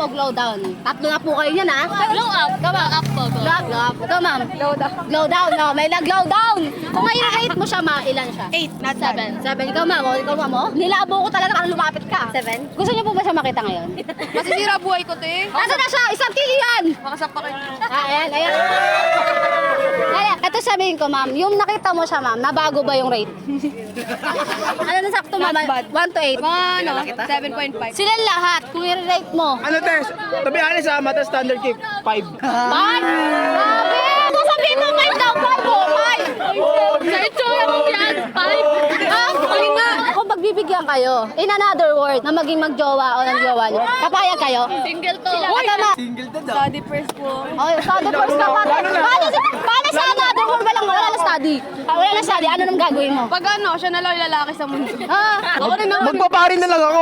o glow down? Tatlo na po kayo yan, ha? Glow up. Glow up po. Glow up, glow up. Ikaw, ma'am? Glow down. Glow down, no? May nag-glow down. Kung i-rate mo siya, ma, ilan siya? 8, not 7. 7. Ikaw, ma'am, o? Ikaw, ma'am, o? Nilabo ko talaga kung lumapit ka. 7. Gusto niyo po ba siya makita ngayon? Masisira buhay ko, te. Asa na siya? Isang tili yan! Makasapa kayo. Ayan, ayan. Ayan, ito sabihin ko, ma'am. Yung nakita mo siya, ma'am, nabago ba yung rate? Ano na sakto, ma'am? 1 to 8. Mga ano, 7.5. Sila lahat, kung i-rate mo. Ano, Tess? To be honest, mata standard kick, 5. 5? Grabe! Kung sabihin mo 5 daw, 5 o 5! Sa itsura mo yan, 5. Ah, ayun nga. Kung pagbibigyan kayo, in another word, na maging magjowa o ng jowa nyo, papayag kayo? Single to. Ito na. Single to daw. Study first po. Oh, study first ka pa. Paano sa another word? Wala na study. Wala na study. Ano nang gagawin mo? Pag ano, siya na lang yung lalaki sa mundo. Ah, Ako rin naman. Magpapari na lang ako.